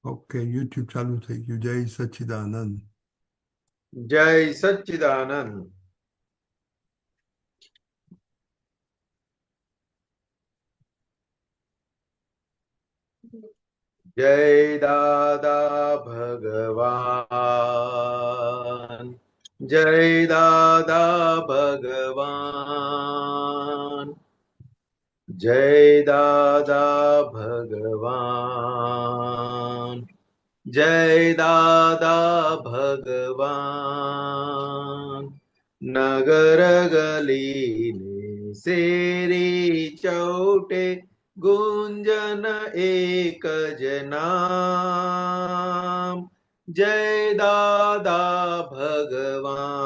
Okay, YouTube ચાલુ થઈ ગયું. જય સચ્ચિદાનંદ. જય સચ્ચિદાનંદ. જય દાદા ભગવાન, જય દાદા ભગવાન, જય દાદા ભગવાન, જય દાદા ભગવાન. નગર ગલીને શેરી ચૌટે ગુંજન એક જ નામ, જય દાદા ભગવાન.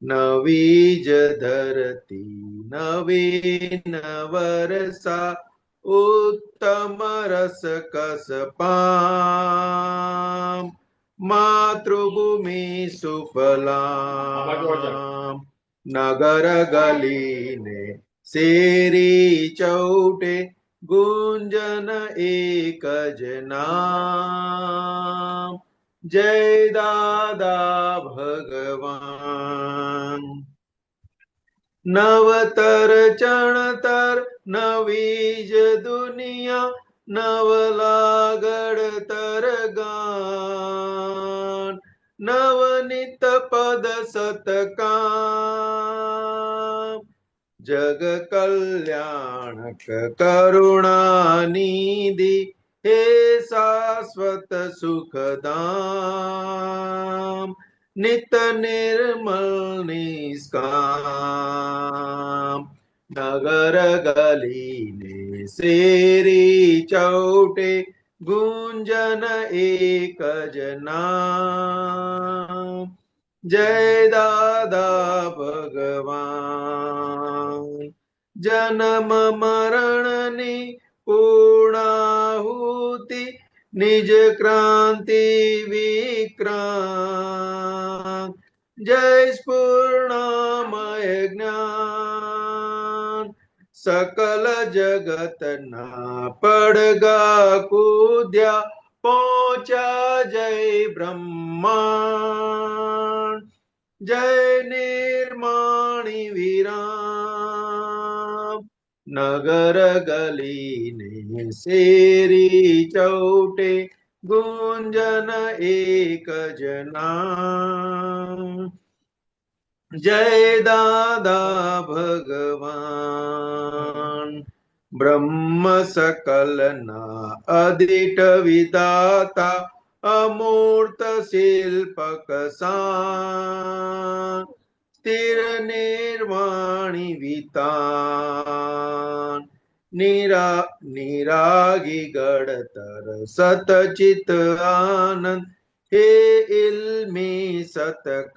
નવી જ ધરતી નવીન વરસા, ઉત્તમ રસ કસ પામ, માતૃભૂમિ સુફલામ. નગર ગલીને શેરી ચૌટે ગુંજન એક જ નામ, જય દાદા ભગવાન. નવતર ચણતર નવી જ દુનિયા, નવલા ઘડતર ગાન, નવનીત પદ સતકામ, જગ કલ્યાણક કરુણાનિધિ, હે શાશ્વત સુખધામ, નિત નિર્મલ નિષ્કામ. નગર ગલીને શેરી ચૌટે ગુંજન એક જ નામ, જય દાદા ભગવાન. જન્મ મરણની પૂર્ણાહુતિ, નિજ ક્રાંતિ વિક્રાંત, જય સ્ફુર્ણામય જ્ઞાન. સકલ જગતના પડગા કૂદ્યા, પહોંચ્યા જય બ્રહ્માંડ, જય નિર્માણી વિરામ. નગર ગલીને શેરી ચૌટે ગુંજન એક જ નામ, જય દાદા ભગવાન. બ્રહ્મ સકલના અદિટ વિધાતા, અમૂર્ત શિલ્પક સાન, સ્થિર નિર્વાણી વિતાન, નિરાગી ગડતર સતચિત આનંદ, હે ઇલ્મી સતકામ,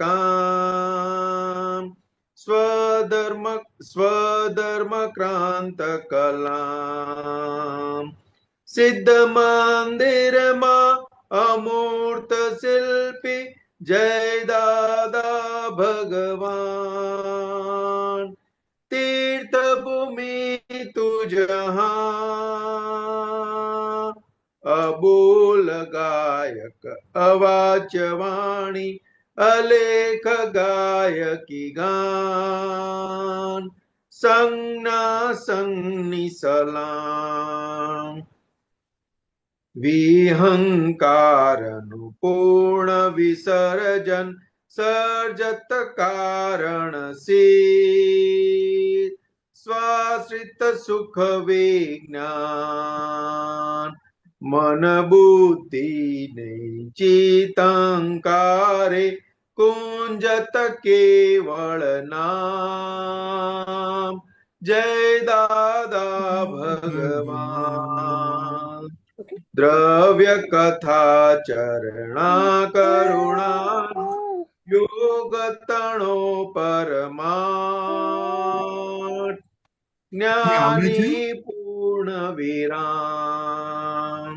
સ્વધર્મ ક્રાંત કલામ. સિદ્ધ મંદિરમાં અમૂર્ત શિલ્પી, જય દાદા ભગવાન. તીર્થ ભૂમિ તુજ અબોલ ગાયક અવાચ્ય વાણી, અલેખ ગાયકી ગાન, સંજ્ઞા સંગની સલામ. વિહંકારનું પૂર્ણ વિસર્જન, સર્જત કારણ સિદ્ધ, સ્વાશ્રિત સુખ વિજ્ઞાન. મન બુદ્ધિ ને ચિતંકારે, કુંજત કેવળ નામ, જય દાદા ભગવાન. દ્રવ્ય કથા ચરણા કરુણા, યોગ તણો પરમાર્થ, જ્ઞાની પૂર્ણ વિરામ.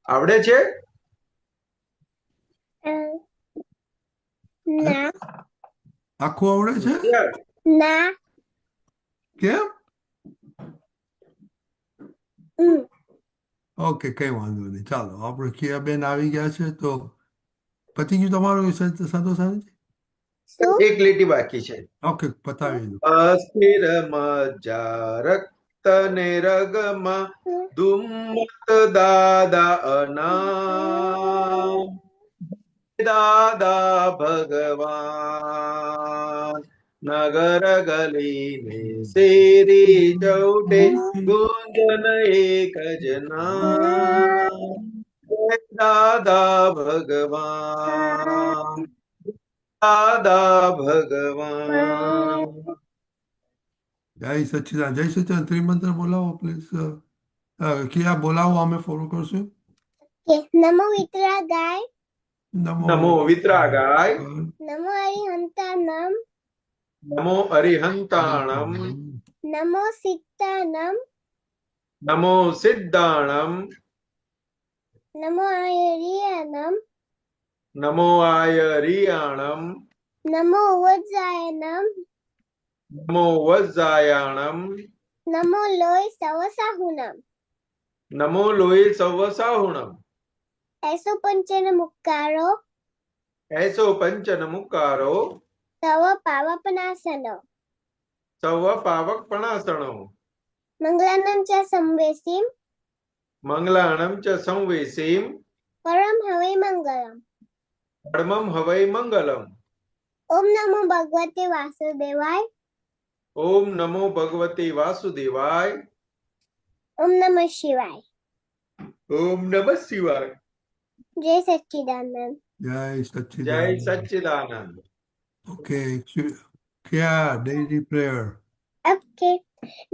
આવડે છે? આખું આવડે છે? ના. કેમ? ઓકે, કઈ વાંધો નહીં. ચાલો, આપણે કિયાબેન આવી ગયા છે, તો પતી ગયું તમારું સંતોષ આનંદજી? શું? એક લીટી બાકી છે. ઓકે, પતાવી દો. અસ્થિર મજ્જા રક્ત ને રગમાં ધુમ્મત દાદા અનામ દાદા ભગવાન નગર ગલી ને શેરી ચૌટે ગુંજન એક જ નામ જય દાદા ભગવાન દાદા ભગવાન. જય સચ્ચિદાનંદ. જય સચ્ચિદાનંદ. ત્રિમંત્ર બોલાવો પ્લીઝ. કિયા બોલાવો, અમે ફોલો કરશું. કે નમો વિતરાગાય, નમો વિતરાગાય, નમો અરિહંતાનમ, નમો અરિહંતાણમ, નમો સિત્તાનમ, નમો સિદ્ધાણમ, નમો આયરિયાનમ, નમો આયરિયાણમ, નમો વજ્જાયનમ, નમો વજ્જાયાણમ, નમો લોય સવસાહુનમ. નમો લોહી સવસાહુણમ. એસો પંચન મુક્કારો એસો પંચન મુકારો તવ પાવપનાસન સવ પાવક પણાસણો મંગલાનમ ચ સંવેસીમ મંગલાણમ ચ સંવેસીમ પરમ હવૈ મંગલમ. પરમમ હવૈ મંગલમ. ઓમ નમો ભગવતે વાસુદેવાય, ઓમ નમો ભગવતે વાસુદેવાય, ઓમ નમઃ શિવાય. ઓમ નમઃ શિવાય. જય સચ્ચિદાનંદ. જય જય સચ્ચિદાનંદ. સચ્ચિદાનંદ. ઓકે, કિયા daily prayer. Okay.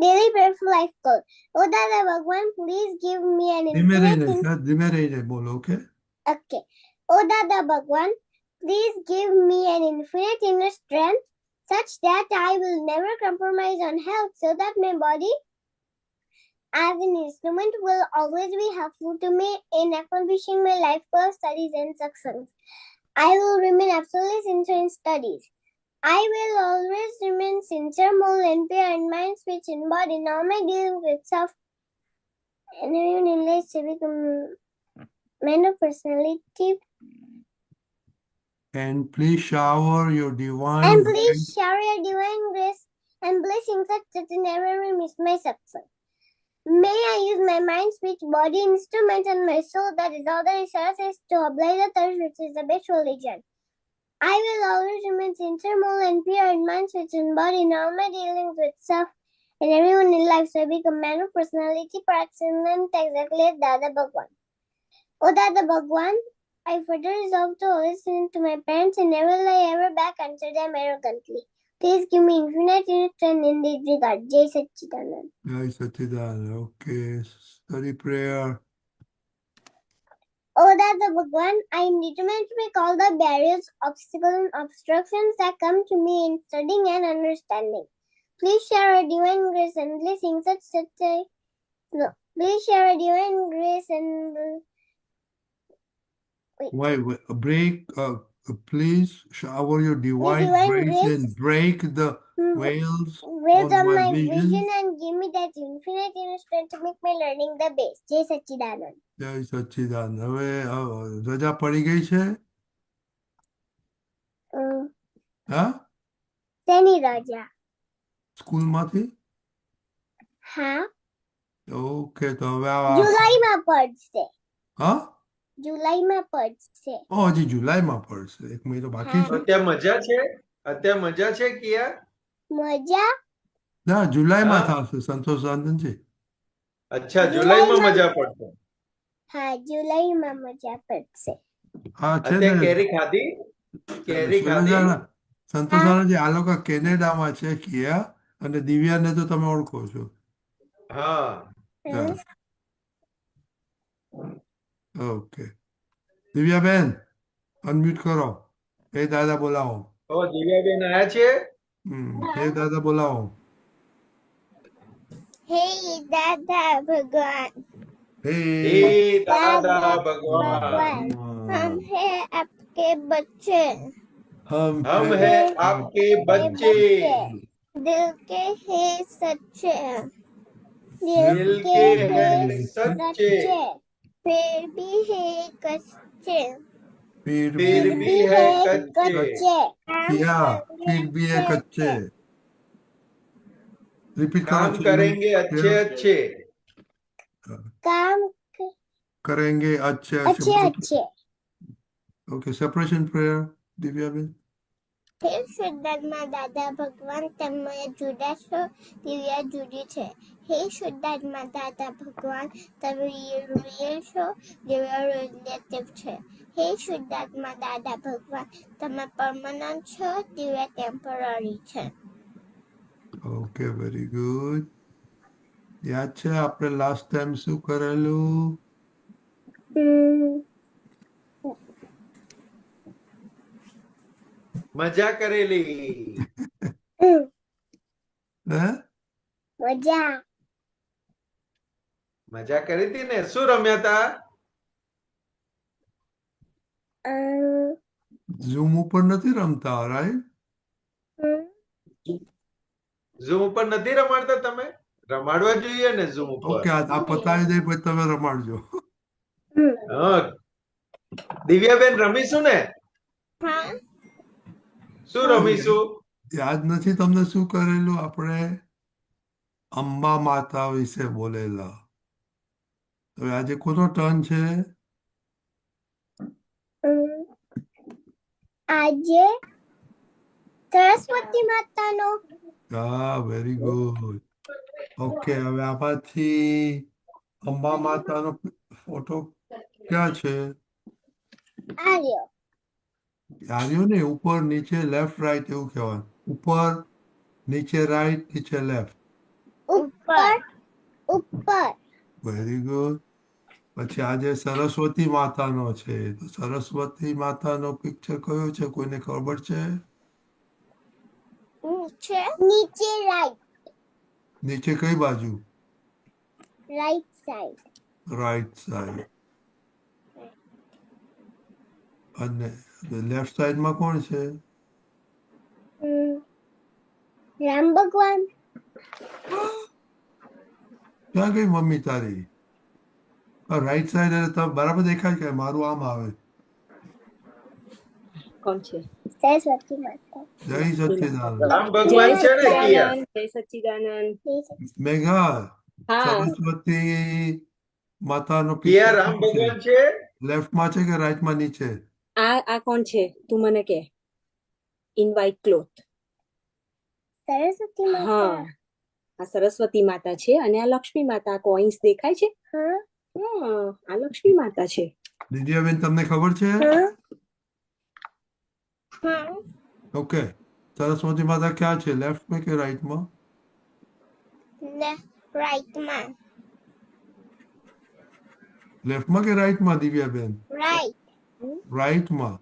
Daily prayer for life goal. Oh Dada Bhagwan, please give me an ધીમે રહીને infinite. સર, ધીમે રહીને બોલો. Okay, Okay. Oh Dada Bhagwan, please give me an infinite inner strength such that I will never compromise on health, so that my body as an instrument will always be helpful to me in accomplishing my life goals, studies and success. I will remain absolutely sincere in studies. I will always remain sincere, moral, and pure in mind, speech, and body. In all my dealings with self and everyone in life to become man of personality. and please shower your divine And please grace shower your divine grace and blessings such that I never will miss my success. May I use my mind, speech, body, instrument, and my soul, that is all the resources, to oblige others, which is the best religion. I will always remain sincere, moral, and pure in mind, speech, and body in all my dealings with self and everyone in life, so I become man of personality per excellence, exactly as Dada Bhagwan. Oh Dada Bhagwan, I further resolve to always listen to my parents and never lie ever back answer them arrogantly. Please give me infinite strength in this regard. Jai Satchidanand. જય Satchidanand. Okay, study prayer. Oh Dada Bhagwan, I am determined to break all the barriers, obstacles, and obstructions that come to me in studying and understanding. Please share a divine grace and blessings such that I... No. Please share a divine grace and... Wait, break, please shower your divine divine grace grace. and break the veils Raise on on my my vision. vision and give me that infinite inner strength to make my learning the best. Jai Satchidanand. જય સચ્ચિદાનંદ. હવે રજા પડી ગઈ છે? હા, શેની રજા? સ્કૂલમાંથી? હા, ઓકે, તો હવે જુલાઈમાં પડશે. હા, જુલાઈમાં પડશે. હજી જુલાઈમાં પડશે. 1 મહિનો બાકી છે. અત્યારે મજા છે? અત્યારે મજા છે કિયા? મજા? ના, જુલાઈમાં હા? થશે સંતોષ આનંદજી. અચ્છા, જુલાઈમાં મજા પડશે. હા, જુલાઈમાં મજા પડશે. હા, છે અત્યારે ને. કેરી ખાધી? કેરી ખાધી? સંતોષ આનંદજી, આ લોકો કેનેડામાં છે, કિયા અને દિવ્યાને તો તમે ઓળખો છો. હા. Yeah. ઓકે, દિવ્યાબેન અનમ્યુટ કરો. એ દાદા બોલાવો. ઓ દિવ્યાબેન આયા છે? એ દાદા બોલાવો. હે દાદા ભગવાન, હે હે દાદા ભગવાન, हम है आपके बच्चे, हम हम हैं है आपके बच्चे, दिल के है सच्चे, दिल के है सच्चे फिर भी है कच्चे फिर फिर भी भी है कच्चे कच्चे किया फिर भी है कच्चे रिपीट करो काम चलो करेंगे अच्छे अच्छे काम करेंगे अच्छे अच्छे अच्छे okay separation prayer Divya Ben હે શુદ્ધાત્મા દાદા ભગવાન તમે જુદા છો દિવ્યા જુદી છે હે શુદ્ધાત્મા દાદા ભગવાન તમે રિયલ છો દિવ્યા રિલેટિવ છે હે શુદ્ધાત્મા દાદા ભગવાન તમે પરમનન્ટ છો દિવ્યા ટેમ્પરરી છે ઓકે વેરી ગુડ યાદ છે આપણે લાસ્ટ ટાઈમ શું કરેલું મજા કરેલી હે મજા મજા કરી હતી ને શું રમ્યા હતા ઝૂમ ઉપર નથી રમતા રાઈટ ઝૂમ ઉપર નથી રમાડતા તમે રમાડવા જોઈએ ને ઝૂમ ઉપર ઓકે આ પતાવી દે પછી તમે રમાડજો હા દિવ્યાબેન રમીશું ને હા શું રમીશું યાદ નથી તમને શું કરેલું આપણે અંબા માતા વિશે બોલેલા હવે આજે કોનો ટર્ન છે આજે સરસ્વતી માતાનો હા વેરી ગુડ ઓકે હવે આમાંથી અંબા માતાનો ફોટો ક્યાં છે આર્યો આવ્યો ને ઉપર નીચે લેફ્ટ રાઈટ એવું કહેવાય ઉપર નીચે રાઈટ નીચે લેફ્ટ ઉપર ઉપર વેરી ગુડ પછી આજે સરસ્વતી માતાનો છે તો સરસ્વતી માતાનો પિક્ચર કયો છે કોઈને ખબર છે નીચે રાઈટ નીચે કઈ બાજુ રાઈટ સાઈડ રાઈટ સાઈડ અને લેફ્ટ સાઈડમાં કોણ છે રામ ભગવાન ક્યાં ગઈ મમ્મી તારી રાઈટ સાઈડ એટલે તમે બરાબર દેખાય કે મારું આમ આવે કોણ છે સરસ્વતી માતા જય સચ્ચિદાનંદ રામ ભગવાન છે ને કિયા જય સચ્ચિદાનંદ મેઘા હા સરસ્વતી માતાનો કિયા પિક્ચર રામ ભગવાન છે લેફ્ટમાં છે કે રાઈટમાં નીચે આ કોણ છે તું મને કે ઇન વ્હાઇટ ક્લોથ સરસ્વતી હા માતા આ સરસ્વતી માતા છે અને આ લક્ષ્મી માતા કોઈન્સ દેખાય છે હા હા આ લક્ષ્મી માતા છે દિવ્યાબેન તમને ખબર છે હા ઓકે સરસ્વતી માતા ક્યાં છે લેફ્ટમાં કે રાઈટમાં રાઈટમાં લેફ્ટમાં કે રાઈટમાં દિવ્યાબેન રાઈટ રાઈટમાં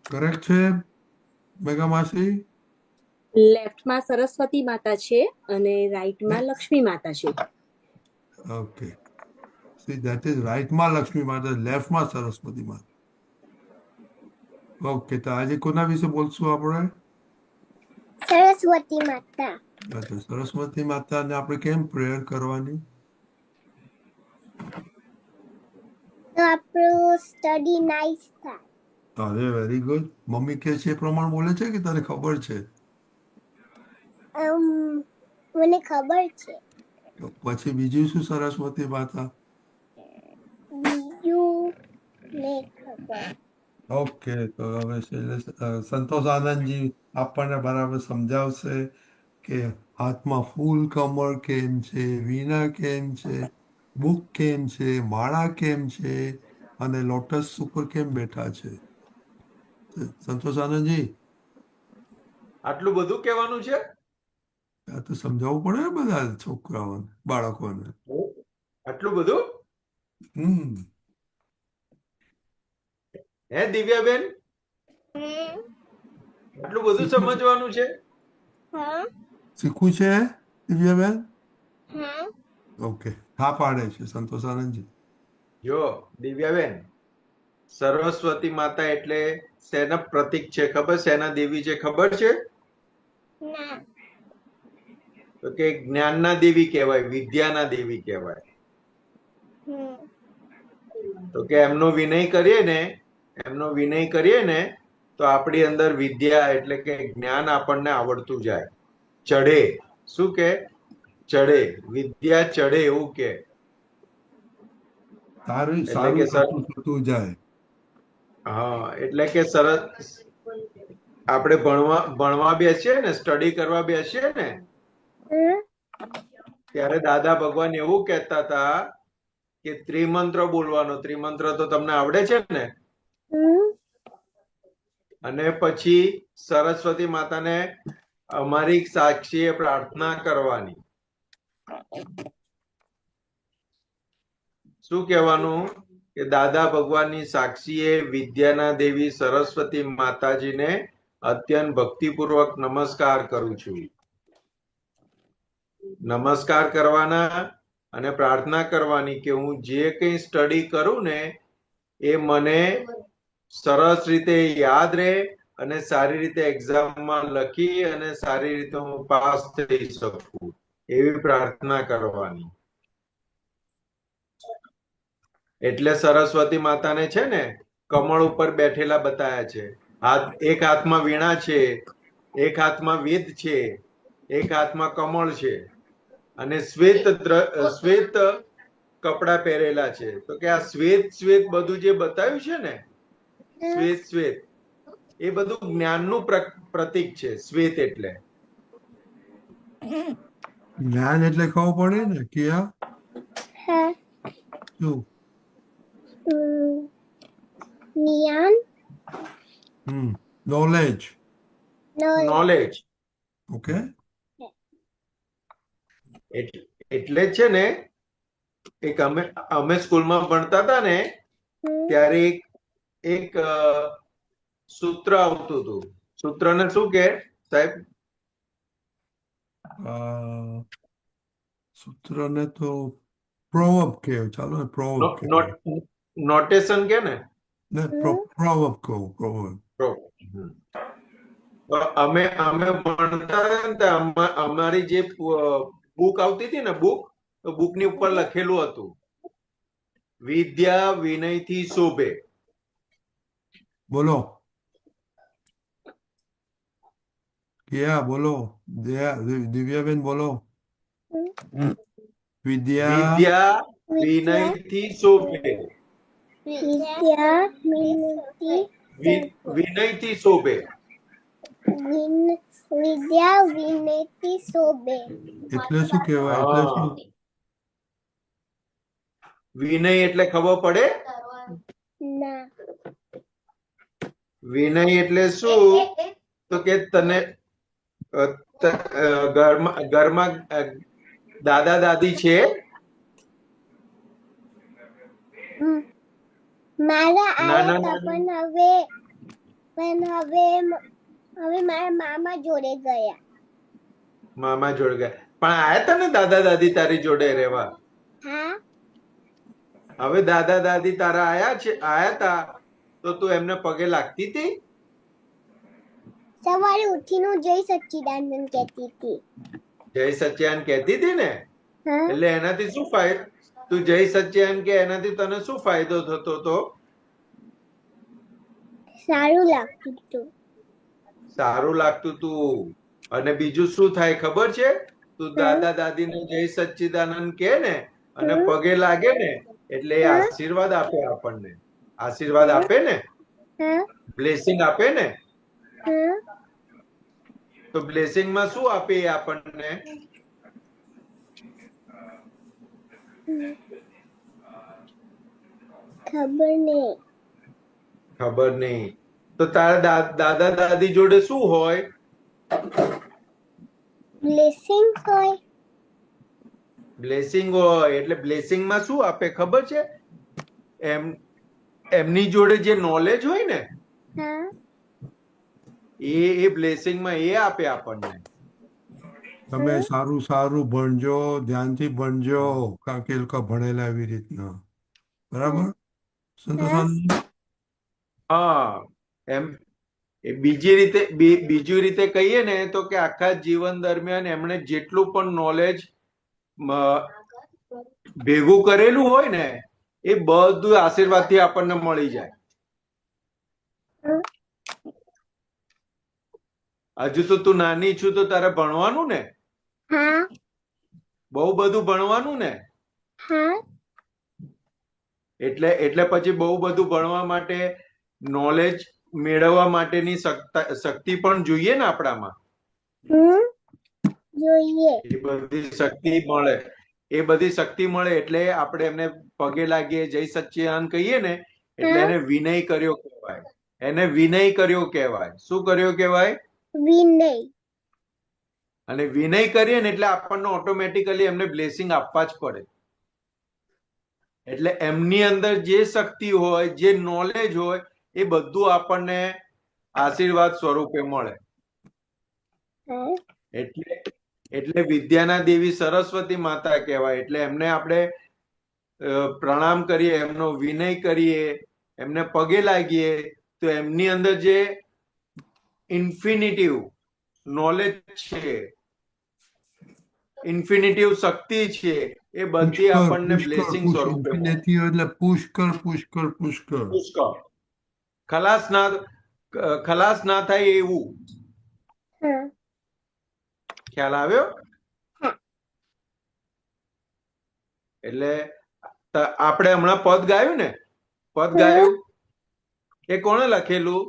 કરેક્ટ છે મેઘા માસી લેફ્ટમાં સરસ્વતી માતા છે અને રાઈટમાં લક્ષ્મી માતા છે ઓકે સી ધેટ ઇઝ રાઈટમાં લક્ષ્મી માતા લેફ્ટમાં સરસ્વતી માતા ઓકે તો આજે કોના વિશે બોલશું આપણે સરસ્વતી માતા અચ્છા સરસ્વતી માતાને આપણે કેમ પ્રેયર કરવાની તો આપણું સ્ટડી નાઇસ થાય અરે વેરી ગુડ મમ્મી કે છે એ પ્રમાણે બોલે છે કે તને ખબર છે મને ખબર છે તો પછી બીજું શું સરસ્વતી માતા બીજું નહીં ખબર ઓકે તો હવે સંતોષ આનંદજી આપણને બરાબર સમજાવશે કે હાથમાં ફૂલ કમળ કેમ છે વીણા કેમ છે બુક કેમ છે માળા કેમ છે અને લોટસ ઉપર કેમ બેઠા છે સંતોષ આનંદજી આટલું બધું કહેવાનું છે આ તો સમજાવવું પડે ને બધા છોકરાઓને બાળકોને આટલું બધું હે દિવ્યાબેન આટલું બધું સમજવાનું છે હા શીખવું છે દિવ્યાબેન હા ઓકે હા પાડે છે સંતોષ આનંદજી જો દિવ્યાબેન સરસ્વતી માતા એટલે શેના પ્રતીક છે ખબર શેના દેવી છે ખબર છે ના તો કે જ્ઞાનના દેવી કહેવાય, વિદ્યાના દેવી કહેવાય. હમ તો કે એમનો વિનય કરીએ ને તો આપણી અંદર વિદ્યા એટલે કે જ્ઞાન આપણને આવડતું જાય, ચઢે. શું કે ચઢે, વિદ્યા ચઢે એવું કે. સારું એટલે સારું કે થતું થતું જાય. હા, એટલે કે સરસ આપણે ભણવા બેસીએ ને, સ્ટડી કરવા બેસીએ ને, હમ ત્યારે દાદા ભગવાન એવું કહેતા હતા કે ત્રિમંત્ર બોલવાનો. ત્રિમંત્ર તો તમને આવડે છે ને? હમ અને પછી સરસ્વતી માતાને અમારી સાક્ષીએ પ્રાર્થના કરવાની. શું કહેવાનું? કે દાદા ભગવાનની સાક્ષીએ વિદ્યાના દેવી સરસ્વતી માતાજીને અત્યંત ભક્તિપૂર્વક નમસ્કાર કરું છું. નમસ્કાર કરવાના અને પ્રાર્થના કરવાની કે હું જે કંઈ સ્ટડી કરું ને એ મને સરસ રીતે યાદ રહે અને સારી રીતે એક્ઝામમાં લખી અને સારી રીતે હું પાસ થઈ શકું, એવી પ્રાર્થના કરવાની. એટલે સરસ્વતી માતાને છે ને કમળ ઉપર બેઠેલા બતાયા છે. એક હાથમાં વીણા છે, એક હાથમાં વેદ છે, એક હાથમાં કમળ છે અને શ્વેત કપડા પહેરેલા છે. તો કે આ શ્વેત બધું જે બતાવ્યું છે ને, શ્વેત એ બધું જ્ઞાનનું પ્રતીક છે. શ્વેત એટલે જ્ઞાન એટલે ખબર પડે ને કે આ હા શું? જ્ઞાન નોલેજ. નોલેજ. ઓકે. એટલે છે ને એક અમે સ્કૂલમાં ભણતા હતા ને ત્યારે એક સૂત્ર આવતું હતું. સૂત્રને શું કે સાહેબ? સૂત્રને તો પ્રોવર્બ કહે. ચાલો પ્રોવર્બ કહે. નોટેશન કે ને પ્રોવર્બ કહું. પ્રોવર્બ. અમે ભણતા હતા ને, અમારી જે બુક આવતી હતી ને, તો બુકની ઉપર લખેલું હતું વિદ્યા વિનયથી શોભે. બોલો ક્યાં? બોલો દિવ્યાબેન બોલો. વિદ્યા વિનયથી શોભે. વિનયથી શોભે. વિદ્યા વિનયથી શોભે. એટલે શું કહેવાય? એટલે શું? વિનય એટલે ખબર પડે? ના. વિનય એટલે શું? તો કે તને ઘરમાં દાદા દાદી છે? મારા નાના આયા હતા પણ હવે મારા મામા જોડે ગયા. મામા જોડે ગયા. પણ આયા તા ને દાદા દાદી તારી જોડે રહેવા? હા. હવે દાદા દાદી તારા આયા તા તો તું એમને પગે લાગતી હતી? સવારે ઉઠીને હું જય સચ્ચિદાનંદ કહેતી હતી. જય સચ્ચિદાનંદ કહેતી હતી ને? એટલે એનાથી શું ફાયદો? તું જય સચ્ચિદાનંદ કે એનાથી તને શું ફાયદો થતો હતો? સારું લાગતું હતું. સારું લાગતું હતું. અને બીજું શું થાય ખબર છે? તું દાદા દાદીને જય સચ્ચિદાનંદ કે ને અને પગે લાગે ને એટલે એ આશીર્વાદ આપે આપણને. આશીર્વાદ આપે ને, બ્લેસિંગ આપે ને. તો બ્લેસિંગ માં શું આપે એ આપણને? ખબર નહીં. તો તારા દાદા દાદી જોડે શું હોય? બ્લેસિંગ હોય. બ્લેસિંગ હોય. એટલે બ્લેસિંગ માં શું આપે ખબર છે? એમની જોડે જે નોલેજ હોય ને એ બ્લેસિંગ માં એ આપે આપણને. તમે સારું સારું ભણજો, ધ્યાનથી ભણજો, કારણ કે એ લોકો ભણેલા એવી રીતના. બરાબર? સંતોષાનંદ? હા, એ બીજી રીતે કહીએ ને તો કે આખા જીવન દરમિયાન એમણે જેટલું પણ નોલેજ ભેગું કરેલું હોય ને એ બધું આશીર્વાદથી આપણને મળી જાય. હજુ તો તું નાની છું તો તારે ભણવાનું ને, હા બહુ બધું ભણવાનું ને, હા એટલે પછી બહુ બધું ભણવા માટે નોલેજ મેળવવા માટેની શક્તિ પણ જોઈએ ને આપણામાં. જોઈએ. એ બધી શક્તિ મળે એટલે આપણે એમને પગે લાગીએ, જય સચ્ચિદાનંદ કહીએ ને એટલે એને વિનય કર્યો કહેવાય. એને વિનય કર્યો કહેવાય. શું કર્યો કહેવાય? વિનય. અને વિનય કરીએ ને એટલે આપણને ઓટોમેટિકલી એમને બ્લેસિંગ આપવા જ પડે. એટલે એમની અંદર જે શક્તિ હોય, જે નોલેજ હોય એ બધું આપણને આશીર્વાદ સ્વરૂપે મળે. એટલે વિદ્યાના દેવી સરસ્વતી માતા કહેવાય. એટલે એમને આપણે પ્રણામ કરીએ, એમનો વિનય કરીએ, એમને પગે લાગીએ તો એમની અંદર જે ઇન્ફિનિટિવ નોલેજ છે, ઇન્ફિનિટિવ શક્તિ છે એ બધી આપણને બ્લેસિંગ સ્વરૂપે મળે. એટલે પુષ્કળ પુષ્કળ પુષ્કળ પુષ્કળ. ખલાસ ના થાય એવું. ખ્યાલ આવ્યો? એટલે આપણે હમણાં પદ ગાયું ને, પદ ગાયું એ કોણે લખેલું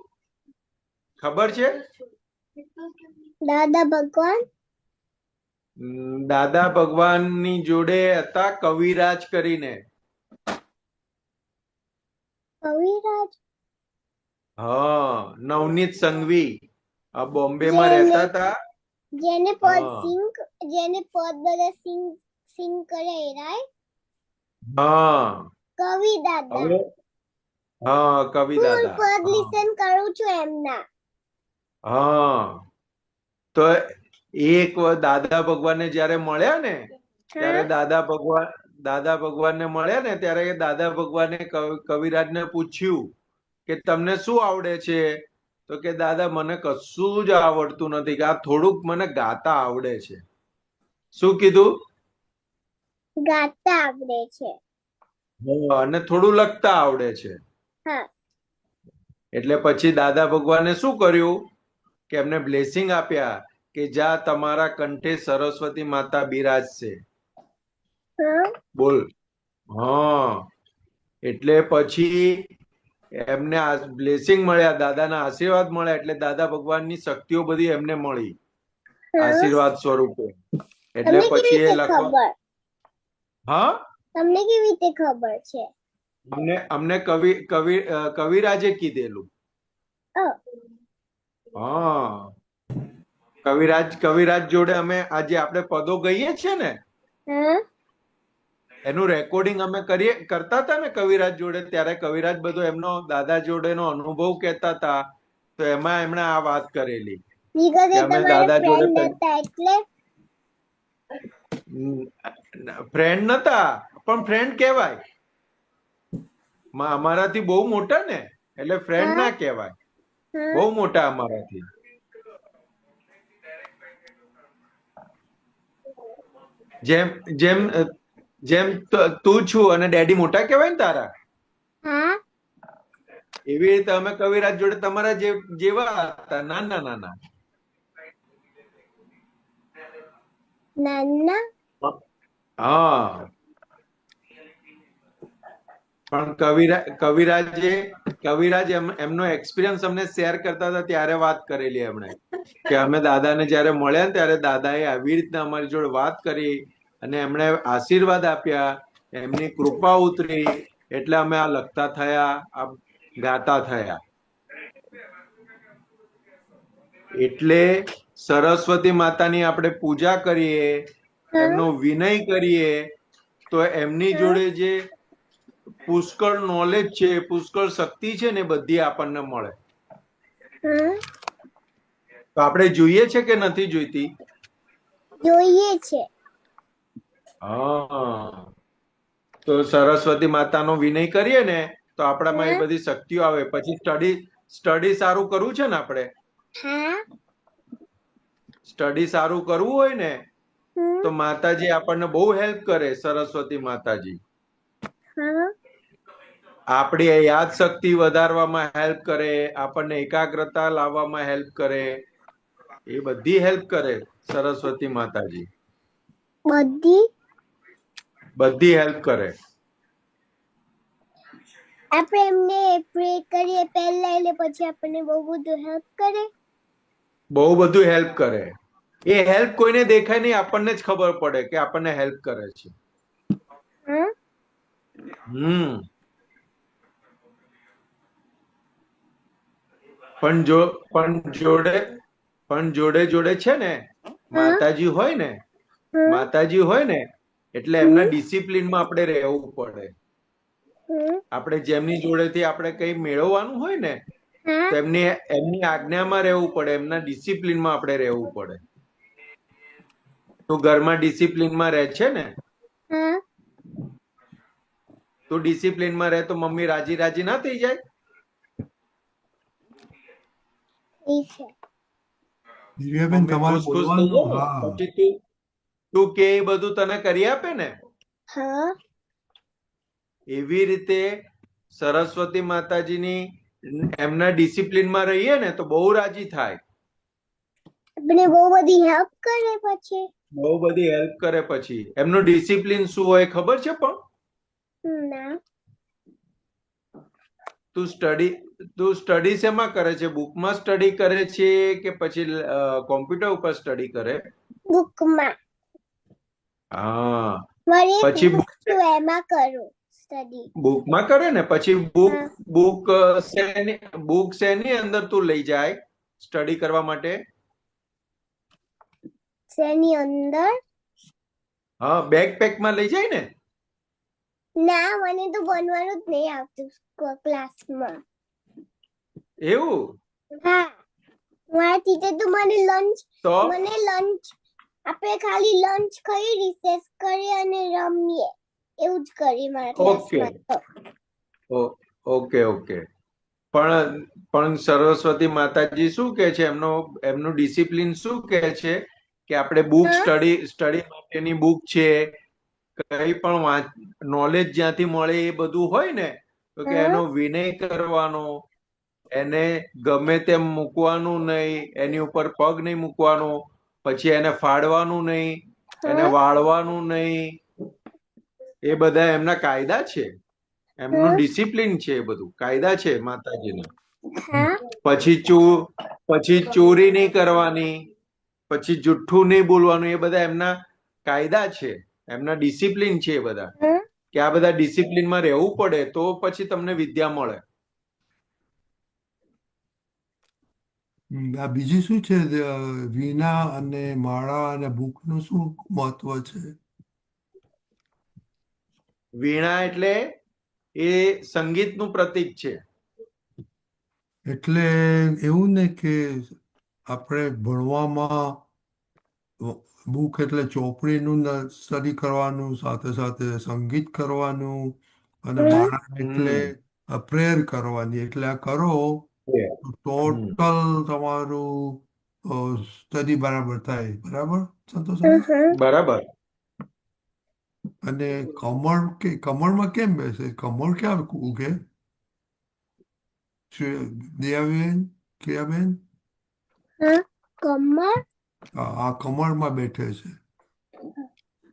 ખબર છે? દાદા ભગવાન. દાદા ભગવાનની જોડે હતા કવિરાજ કરીને. કવિરાજ. હા, નવનીત સંઘવી આ બોમ્બેમાં રહેતા હતા. જેને પદ બધા સિંગ કરે રાઈટ. હા, કવિ દાદા. હા, કવિ દાદા. પદ લિસન કરું છું એમના. હા, તો એક દાદા ભગવાનને જયારે મળ્યા ને ત્યારે દાદા ભગવાનને મળ્યા ને ત્યારે દાદા ભગવાને કવિરાજને પૂછ્યું કે તમને શું આવડે છે? તો કે દાદા મને કશું જ આવડતું નથી, કે આ થોડુંક મને ગાતા આવડે છે. શું કીધું? ગાતા આવડે છે અને થોડું લખતા આવડે છે. એટલે પછી દાદા ભગવાને શું કર્યું કે એમને બ્લેસિંગ આપ્યા કે જા તમારા કંઠે સરસ્વતી માતા બિરાજશે. બોલ. હા, એટલે પછી એમને બ્લેસિંગ મળ્યા, દાદાના આશીર્વાદ મળ્યા. એટલે દાદા ભગવાનની શક્તિઓ બધી એમને મળી આશીર્વાદ સ્વરૂપે. એટલે પછી એ લખવા. હા, તમને કેવી રીતે ખબર છે? અમને કવિરાજે કીધેલું. હા, કવિરાજ જોડે અમે આજે આપણે પદો ગઈએ છીએ ને એનું રેકોર્ડિંગ અમે કરતા હતા ને કવિરાજ જોડે. ત્યારે કવિરાજ બધો એમનો દાદા જોડેનો અનુભવ કહેતા હતા. તો એમાં એમણે આ વાત કરેલી કે અમે દાદા જોડે ફ્રેન્ડ નતા, પણ ફ્રેન્ડ કહેવાય. અમારાથી બહુ મોટા ને એટલે ફ્રેન્ડ ના કહેવાય, બહુ મોટા અમારાથી. જેમ જેમ જેમ તું છું અને ડેડી મોટા કહેવાય ને તારા, એવી રીતે અમે કવિરાજ જોડે તમારા જેવા હતા, નાના નાના. હા, પણ કવિરાજ એમનો એક્સપિરિયન્સ અમને શેર કરતા હતા ત્યારે વાત કરેલી એમણે કે અમે દાદાને જયારે મળ્યા ને ત્યારે દાદાએ આવી રીતના અમારી જોડે વાત કરી અને એમણે આશીર્વાદ આપ્યા, એમની કૃપા ઉતરી એટલે અમે આ લખતા થયા, આ ગાતા થયા. એટલે સરસ્વતી માતાની આપણે પૂજા કરીએ, એમનો વિનય કરીએ તો એમની જોડે જે પુષ્કળ નોલેજ છે, પુષ્કળ શક્તિ છે ને બધી આપણને મળે. તો આપણે જોઈએ છે કે નથી જોઈતી? જોઈએ છે. હા, તો સરસ્વતી માતાનો વિનય કરીએ ને તો આપણામાં એ બધી શક્તિઓ આવે. પછી સ્ટડી સારું કરવું છે ને આપણે, હા. સ્ટડી સારું કરવું હોય ને હમ. તો માતાજી આપણને બહુ હેલ્પ કરે, સરસ્વતી માતાજી હા. આપણી યાદ શક્તિ વધારવામાં હેલ્પ કરે, આપણને એકાગ્રતા લાવવામાં હેલ્પ કરે, એ બધી હેલ્પ કરે સરસ્વતી માતાજી, બધી બધી હેલ્પ કરે. આપણે એમને પ્રે કરીએ પહેલા એટલે પછી આપણને બહુ બધું હેલ્પ કરે. બહુ બધું હેલ્પ કરે. એ હેલ્પ કોઈને દેખાય નહીં, આપણને જ ખબર પડે કે આપણને હેલ્પ કરે છે. હા. હમ પણ જો પણ જોડે જોડે છે ને હા. માતાજી હોય ને, હા. માતાજી હોય ને એટલે એમના ડિસિપ્લિનમાં આપણે રહેવું પડે. હમ. આપણે જેમની જોડેથી આપણે કઈ મેળવવાનું હોય ને હા. તો એમની આજ્ઞામાં રહેવું પડે, એમના ડિસિપ્લિનમાં આપણે રહેવું પડે. તો ઘરમાં ડિસિપ્લિનમાં રહે છે ને, હા. તો ડિસિપ્લિનમાં રહે તો મમ્મી રાજી રાજી ના થઈ જાય? એ છે. દિવ્યાબેન મમ્મી તમારે ખુશ ખુશ થઈ બોલવાનું, જાય હા. ને પછી તું કે એ બધું તને કરી આપે ને, હા. એવી રીતે સરસ્વતી માતાજીની એમના ડિસિપ્લિનમાં રહીએ ને તો બહુ રાજી થાય, આપણે બહુ બધી હેલ્પ કરે પછી. બહુ બધી હેલ્પ કરે. પછી એમનું ડિસિપ્લિન શું હોય ખબર છે? પણ ના. તું સ્ટડી શેમાં કરે છે? બુકમાં સ્ટડી કરે છે કે પછી કોમ્પ્યુટર ઉપર સ્ટડી કરે? બુકમાં. હા, મારી એક પછી બુક છે એમાં કરું સ્ટડી. બુકમાં કરે ને પછી હા. બુક શેની અંદર તું લઈ જાય સ્ટડી કરવા માટે? શેની અંદર? હા, બેકપેકમાં લઈ જાય ને? ના, મને તો ભણવાનું જ નહીં આવતું ક્લાસમાં. એવું? હા, મારા ટીચર તો મને તો લંચ આપણે ખાલી લંચ ખાઈ રિસેસ કરીએ અને રમીએ એવું જ કરી મારા ઓકે, ક્લાસમાં તો. ઓકે. પણ સરસ્વતી માતાજી શું કે છે, એમનું ડિસિપ્લિન શું કે છે કે આપણે બુક હા. સ્ટડી માટેની બુક છે, કઈ પણ નોલેજ જ્યાંથી મળે એ બધું હોય ને તો કે હા. એનો વિનય કરવાનો, એને ગમે તેમ મૂકવાનું નહીં, એની ઉપર પગ નહીં મૂકવાનો, પછી એને ફાડવાનું નહીં, એને હા. વાળવાનું નહીં. એ બધા એમના કાયદા છે, એમનું હા. ડિસિપ્લિન છે, એ બધું કાયદા છે માતાજીના. હા. પછી ચોરી નહીં કરવાની, પછી જુઠ્ઠું નહીં બોલવાનું, એ બધા એમના કાયદા છે, એમના ડિસિપ્લિન છે એ બધા, હા. કે આ બધા ડિસિપ્લિનમાં રહેવું પડે તો પછી તમને વિદ્યા મળે. આ બીજી શું છે? વીણા અને માળા અને બુકનું શું મહત્વ છે? વીણા એટલે એ સંગીતનું પ્રતીક છે. એટલે એવું ને કે આપણે ભણવામાં બુક એટલે ચોપડીનું સ્ટડી કરવાનું, સાથે સાથે સંગીત કરવાનું, અને હમ. માળા એટલે હમ પ્રેયર કરવાની. એટલે આ કરો તો હમ. ટોટલ તમારું સ્ટડી બરાબર થાય. બરાબર, સંતોષ? બરાબર. અને કમળમાં કેમ બેસે? કમળ ક્યાં ઉગે? દયાબેન, ક્રિયાબેન? હા. કમર આ કમળમાં બેઠે છે.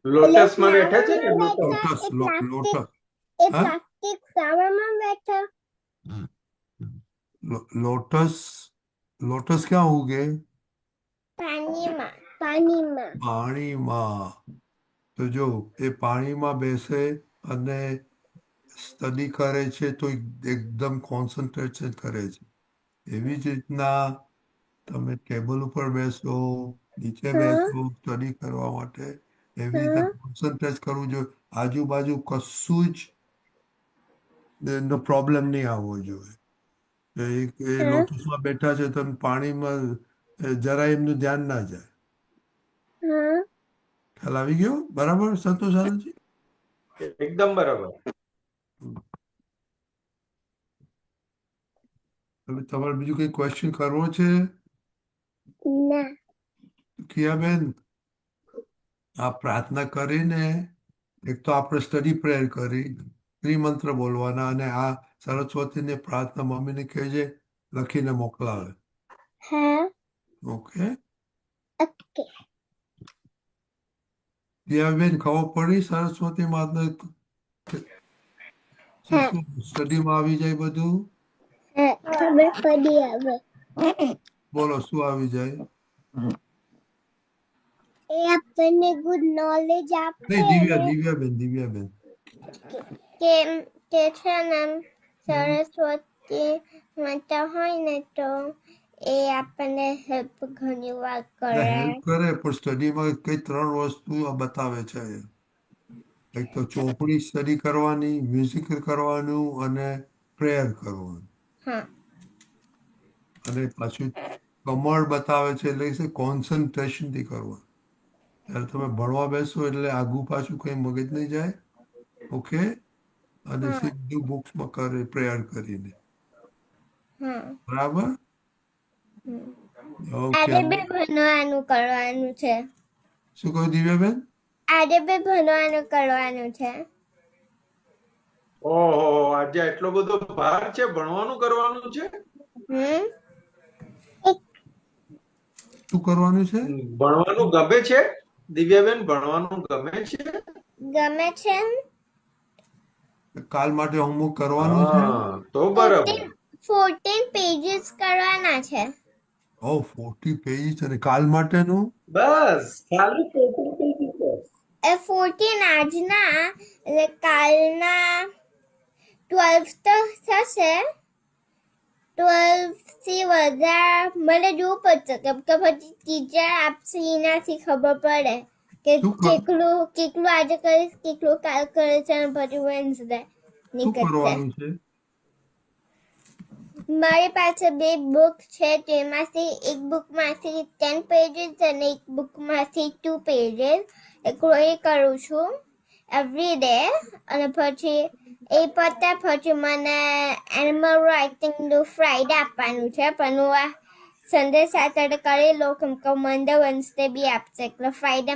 લોટસમાં બેઠા છે ને, લોટસ. Lotus, lotus. એ હા, પ્લાસ્ટિક ફ્લાવરમાં બેઠા. લોટસ. લોટસ ક્યાં ઉગે? પાણીમાં. પાણીમાં. તો જો એ પાણીમાં બેસે અને સ્ટડી કરે છે તો એકદમ કોન્સન્ટ્રેશન કરે છે. એવી જ રીતના તમે ટેબલ ઉપર બેસો, નીચે હા. બેસો સ્ટડી કરવા માટે, એવી રીતે હા. કોન્સન્ટ્રેટ કરવું જોઈએ. આજુબાજુ કશું જ એનો પ્રોબ્લેમ નહીં આવવો જોઈએ. એ હા. લોટસમાં બેઠા છે તો પાણીમાં જરા એમનું ધ્યાન ના જાય. હા. ખ્યાલ આવી ગયો? બરાબર, સંતોષ આનંદજી? એકદમ બરાબર. હવે તમારે બીજું કઈ ક્વેશ્ચન કરવો છે ના. કિયાબેન? આ પ્રાર્થના કરીને એક તો આપણે સ્ટડી પ્રેયર કરી, ત્રિમંત્ર બોલવાના, અને આ સરસ્વતીને પ્રાર્થના મમ્મીને કહેજે લખીને મોકલાવે. હા. Okay okay. કિયાબેન, ખબર પડી સરસ્વતી માતા હા. સ્ટડીમાં આવી જાય બધું? હા, ખબર પડી હવે. બોલો, શું આવી જાય? એ આપણને ગુડ નોલેજ આપે નહીં, ને દિવ્યાબેન. કે કે છે ને સરસ્વતી માતા હોય ને તો એ આપણને હેલ્પ ઘણી વાર કરે. હેલ્પ કરે, પણ સ્ટડીમાં કઈ 3 વસ્તુ બતાવે છે. એક તો ચોપડી સ્ટડી કરવાની, મ્યુઝિક કરવાનું અને પ્રેયર કરવાનું. હા. અને પાછું કમળ બતાવે છે, એટલે કે કોન્સન્ટ્રેશનથી કરવાનું. ત્યારે તમે ભણવા બેસો એટલે આગું પાછું કઈ મગજ નહીં જાય. ઓકે? અને હા. સીધું બુક્સમાં કરે, પ્રેયર કરીને. હા. બરાબર? ઓકે. આજે બી ભણવાનું કરવાનું છે. શું કહ્યું દિવ્યાબેન? આજે બી ભણવાનું કરવાનું છે. ઓહો, આજે એટલો બધો ભાર છે, ભણવાનું કરવાનું છે. શું કરવાનું છે? ભણવાનું ગમે છે દિવ્યાબેન? ભણવાનું ગમે છે? ગમે છે. કાલ માટે હોમવર્ક કરવાનું છે? હા, તો બરાબર. 14 પેજીસ કરવાના છે. 40 પેજ. અને કાલ માટેનું? બસ ખાલી 14 પેજી છે. એ 14 આજના એટલે કાલના 12 તો થશે. 12 થી વધારે મને જોવું પડશે, કેમ કે પછી ટીચર આપશે, એનાથી ખબર પડે કે શું કેટલું આજે કરીશ, કેટલું કાલ કરીશ, અને પછી વેન્સડે નીકળશે. કરવાનું છે? મારી પાસે 2 બુક છે, તેમાંથી એક બુકમાંથી 10 પેજીસ અને એક બુકમાંથી 2 પેજીસ. એકલું એ કરું છું એવરી ડે. અને પછી એ પતે પછી મને એનિમલ રાઇટિંગનું ફ્રાઈડે આપવાનું છે, પણ હું આ સન્ડે સેટરડે કરી લઉં, કેમ કે મંડે વેન્સડે બી આપશે, એટલે ફ્રાઈડે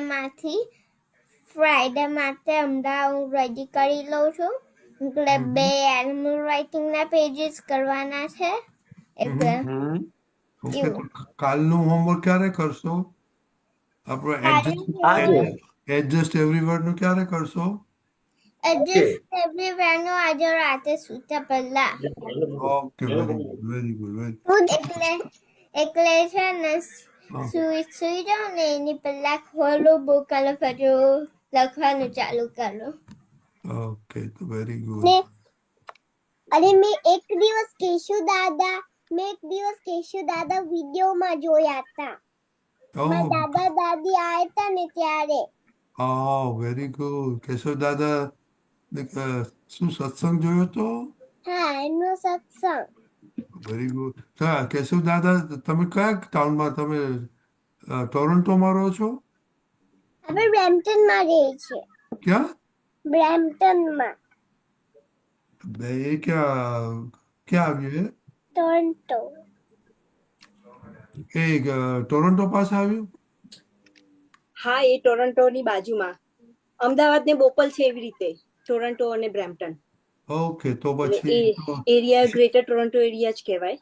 માટે હમણાં હું રેડી કરી લઉં છું. એટલે 2 એનિમલ રાઇટિંગના પેજીસ કરવાના છે. એટલે ઓકે, તો કાલનું હોમવર્ક ક્યારે કરશો? આજે. એડજસ્ટ એવરી વર્ડનું ક્યારે કરશો? એડજસ્ટ એવરીવેરનું આજે રાતે સૂતા પહેલા. Okay, very good. એટલે છે ને સુઈ જાઉં ને એની પહેલા ખોલું બુક અને પછી લખવાનું ચાલુ કરું. ઓકે, તો વેરી ગુડ. અને મેં એક દિવસ કેશુ દાદા વિડીયોમાં જોયા હતા. મારા દાદા દાદી આયા હતા ને ત્યારે. Very good. કેશવ દાદા શું સત્સંગ જોયો તો? હા, એનો સત્સંગ. Very good. કેશવ દાદા, તમે કયા ટાઉનમાં? તમે ટોરન્ટોમાં રહો છો? આપણે બ્રેમ્પટનમાં રહીએ છીએ. ક્યાં? બ્રેમ્પટનમાં. એ ક્યાં આવ્યું? ટોરન્ટો. ટોરન્ટો પાસે આવ્યું? હા, એ ટોરન્ટોની બાજુમાં. અમદાવાદ ને બોપલ છે એવી રીતે, ટોરન્ટો અને બ્રેમ્પટન. ઓકે, તો એટલે પછી એરિયા ગ્રેટર ટોરન્ટો એરિયા જ કહેવાય.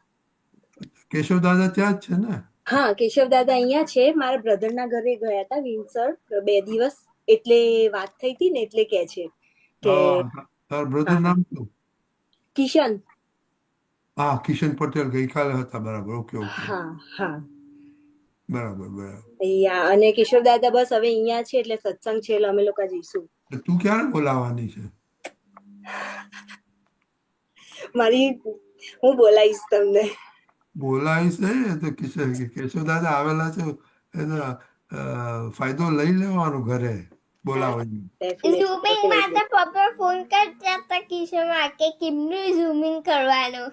કેશવ દાદા ત્યાં જ છે ને? હા, કેશવ દાદા અહીંયા છે. મારા બ્રધરના ઘરે ગયા હતા વિન્સર 2 દિવસ, એટલે વાત થઈ હતી ને, એટલે કે છે કે તાર બ્રધર નામ શું? કિશન. હા, કિશન પટેલ ગઈકાલે હતા. બરાબર. ઓકે. હા. બરાબર. અહીંયા અને કેશવ દાદા બસ હવે અહીંયા છે, એટલે સત્સંગ છે, એટલે અમે લોકો જઈશું. તું ક્યારે બોલાવાની છે? હું બોલાવીશ તમને. બોલાવીશ નહીં, તો કેશવ દાદા આવેલા છે એનો ફાયદો લઈ લેવાનો ઘરે બોલાવાની. ઝૂમિંગ માટે પપ્પા ફોન કરતા હતા કિશોરમાં કે કેમનું ઝૂમિંગ કરવાનું.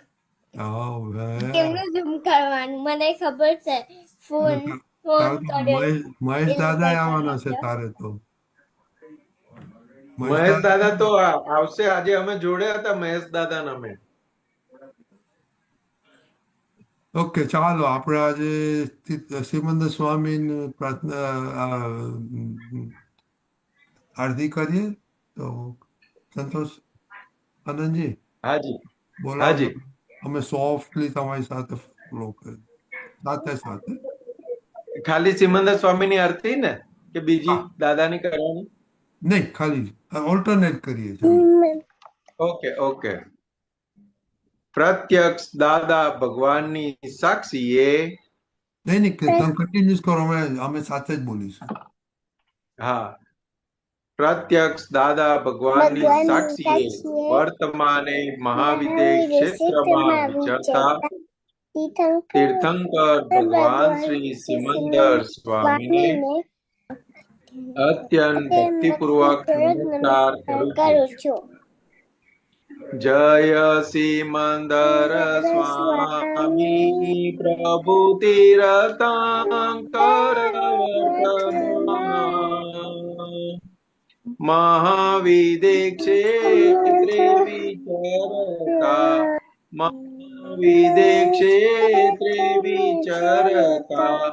કેમનું ઝૂમ કરવાનું મને ખબર છે. ફોન મહેશ દાદા આવવાના છે તારે તો. મહેશ દાદા તો આવશે. આજે અમે જોડે હતા મહેશ દાદા ને. અમે ઓકે, ચાલો આપણે આજે સિમંદર સ્વામીની પ્રાર્થના આરતી કરીએ. તો સંતોષ આનંદજી હાજી બોલાવજો. હાજી. અમે સોફ્ટલી તમારી સાથે ફોલો કરીએ સાથે સાથે. ખાલી સિમંદર સ્વામીની આરતી ને કે બીજી હા, દાદાની કરવાની? નહીં, ખાલી ઓલ્ટરનેટ કરીએ. ચાલો. Okay okay. પ્રત્યક્ષ દાદા ભગવાનની સાક્ષીએ. નહીં નહીં, તમે કન્ટિન્યુઅસ કરો, અમે સાથે જ બોલીશું. હા. પ્રત્યક્ષ દાદા ભગવાનની ભગવાનની સાક્ષીએ સાક્ષીએ વર્તમાને મહાવિદેહ મહાવીર ક્ષેત્રમાં ક્ષેત્રમાં વિચરતા વિચરતા તીર્થંકર ભગવાન શ્રી સિમંદર સ્વામીને અત્યંત ભક્તિપૂર્વક નમસ્કાર કરું છું. જય સિમંદર સ્વામી પ્રભુ તીર્થંકર વર્તમાન મહાવિદેહ ક્ષેત્રે વિચરતા મહાવિદેહ ક્ષેત્રે વિચરતા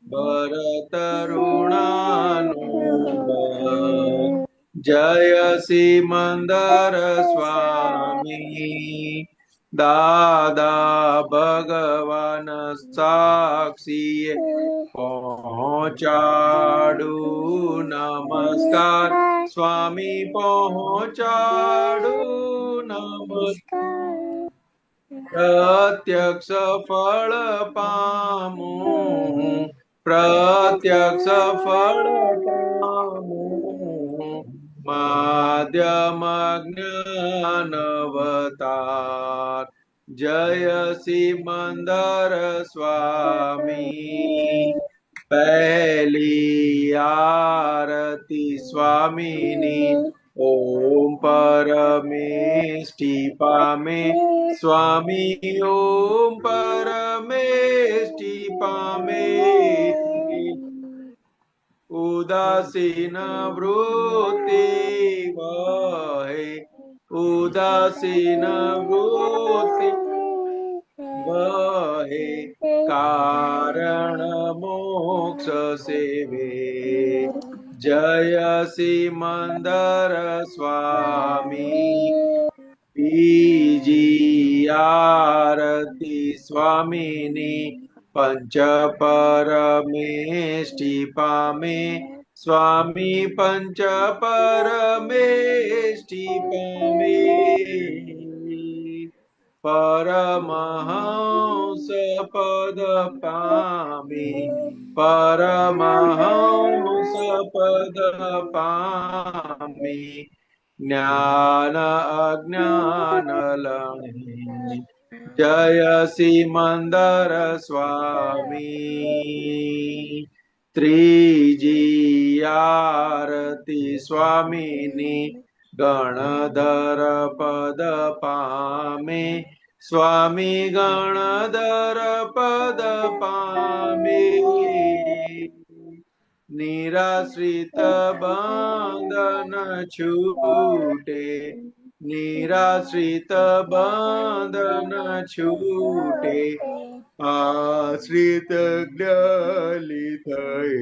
ભરતરુણાનુબંધ. જય સિમંદર સ્વામી દાદા ભગવાન સાક્ષીએ પહોંચાડું નમસ્કાર સ્વામી પહોંચાડું નમસ્કાર. પ્રત્યક્ષ ફળ પામું પ્રત્યક્ષ ફળ પામું માધ્યમ જ્ઞાનવતાર. જય સિમંદર સ્વામી. પહેલી આરતી સ્વામીની ઓમ પરમેષ્ઠિ પામે સ્વામી ઓમ પરમેષ્ઠિ પામે. ઉદાસીન વૃત્તિ વહે ઉદાસીન વૃત્તિ વહે કારણ મોક્ષ સેવે. જય સિમંદર સ્વામી. બીજી આરતી સ્વામીની પંચ પરમેષ્ઠિ પામે સ્વામી પંચ પરમેષ્ઠિ પામે. પરમહંસ પદ પામે પરમહંસ પદ પામે જ્ઞાન અજ્ઞાન લણે. જય સિમંદર સ્વામી. ત્રીજી આરતી સ્વામીની ગણધર પદ પામે સ્વામી ગણધર પદ પામે. નિરાશ્રિત બંધન છૂટે નિરાશ્રિત બંધન છૂટે આશ્રિત જ્ઞાની થયે.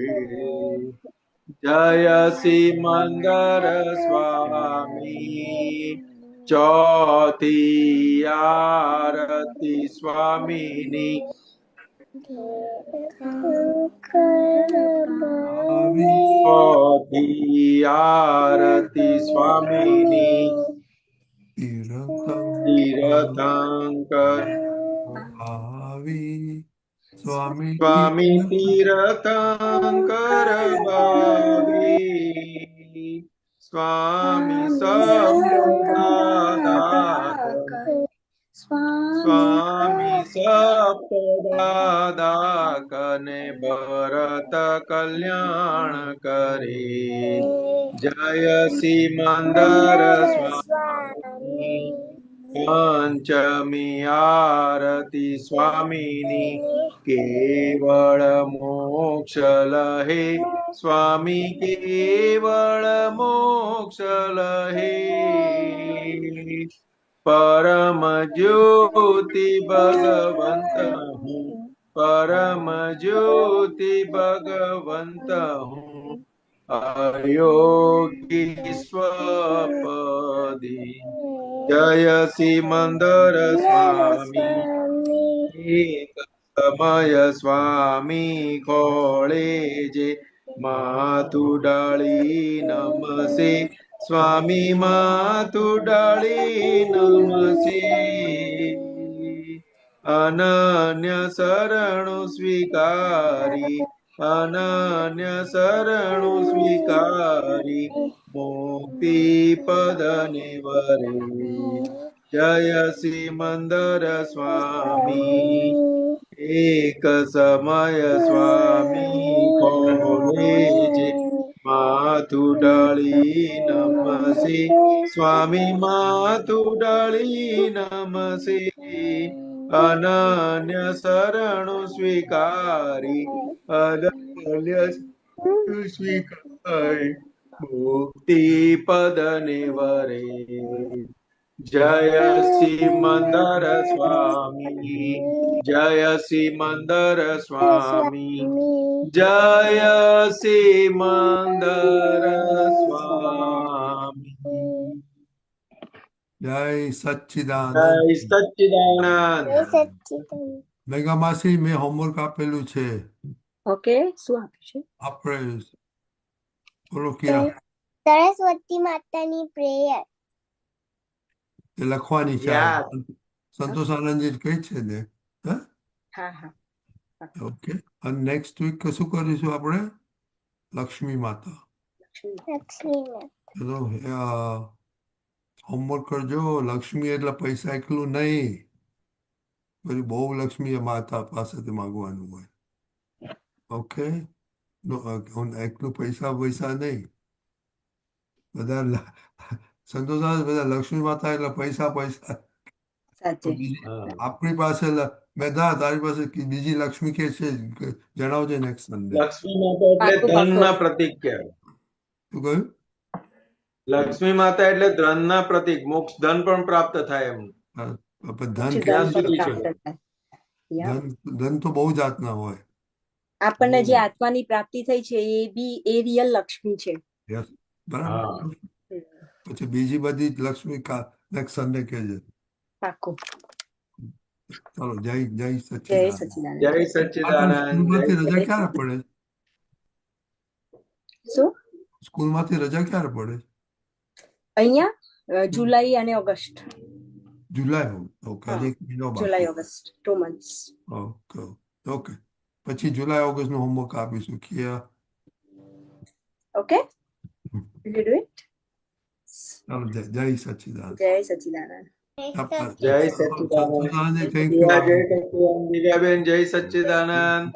જય સિમંદર સ્વામી. ચોથી આરતી સ્વામીની ચોથી આરતી સ્વામીની તીર્થંકર ભાવી સ્વામી સ્વામી તીર્થંકર ભાવી સ્વામી સ્વામી સપ્તદાદાકને ભરત કલ્યાણ કરે. જય સિમંદર સ્વામી. પંચમી આરતી સ્વામીની કેવળ મોક્ષ લહે સ્વામી કેવળ મોક્ષ લહે. પરમ જ્યોતિ ભગવંત હું, પરમ જ્યોતિ ભગવંત હું, અયોગી સ્વપદી. જય સિમંદર સ્વામી, એક સમય સ્વામી ખોળે જે, માથું ડાળી નમસે સ્વામી, માથું ડાળી નમસે. અનન્ય શરણું સ્વીકારી, અનન્ય શરણું સ્વીકારી, મુક્તિ પદને વરે. જય સિમંદર સ્વામી, એક સમય સ્વામી ખોળે જે, માથું ડાળી નમસે સ્વામી, માથું ડાળી નમસે. અનન્ય શરણું સ્વીકારી, અનન્ય શરણું સ્વીકારી, મુક્તિ પદને વરે. જય સિમંદર સ્વામી, જય સિમંદર સ્વામી, જય સિમંદર સ્વામી. જય સચ્ચિદાનંદ. જય સચ્ચિદાનંદ. જય સચ્ચિદાનંદ. મેઘા માસી, મેં હોમવર્ક આપેલું છે. ઓકે, શું આપ્યું છે? આપણે બોલો કિયા, સરસ્વતી માતાની પ્રેયર. એ લખવાની છે. યાદ. સંતોષ આનંદજી કઈ છે ને? હે? હા હા. ઓકે. અને નેક્સ્ટ વીક શું કરીશું આપણે? લક્ષ્મી માતા. લક્ષ્મી ચલો હોમવર્ક કરજો. લક્ષ્મી એટલે પૈસા એકલું નહીં, પછી બહુ લક્ષ્મી માતા પાસેથી માંગવાનું હોય. ઓકે, એકલું પૈસા નહીં. બધા સંતોષ આવે, બધા લક્ષ્મી માતા એટલે પૈસા. સાચે. આપણી પાસે મેધા, તારી પાસે બીજી લક્ષ્મી કે છે? જણાવજે નેક્સ્ટ સન્ડે. લક્ષ્મી માતા એટલે ધનના પ્રતીક કહેવાય. શું કહ્યું? લક્ષ્મી માતા એટલે ધનના પ્રતીક, મોક્ષ ધન પણ પ્રાપ્ત થાય એમ. ધન ક્યાં ધન સુધી છે? પ્રાપ્ત થાય. યા. ધન તો બહુ જાતના હોય. આપણને જે આત્માની પ્રાપ્તિ થઈ છે એ રિયલ લક્ષ્મી છે. Yes, બરાબર. પછી બીજી બધી લક્ષ્મી નેક્સ્ટ સન્ડે કહેજે. પાક્કું. ચાલો, જય જય સચ્ચિદાનંદ. સચ્ચિદાનંદ. જય સચ્ચિદાનંદ. સ્કૂલમાંથી રજા ક્યારે પડે? શું? સ્કૂલમાંથી રજા ક્યારે પડે? અહીંયા જુલાઈ અને ઓગસ્ટ. જુલાઈ. ઓકે, હજી એક મહિનો બાકી. જુલાઈ ઓગસ્ટ 2 months. Okay okay. પછી જુલાઈ ઓગસ્ટનું હોમવર્ક આપીશું. કિયા, okay, will you do it? ચાલો, જય સચ્ચિદાનંદ. જય સચ્ચિદાનંદ. જય સચ્ચિદાનંદ. થેન્ક દિવ્યા, જય યુ. સચ્ચિદાનંદ. દિવ્યાબેન, જય સચ્ચિદાનંદ.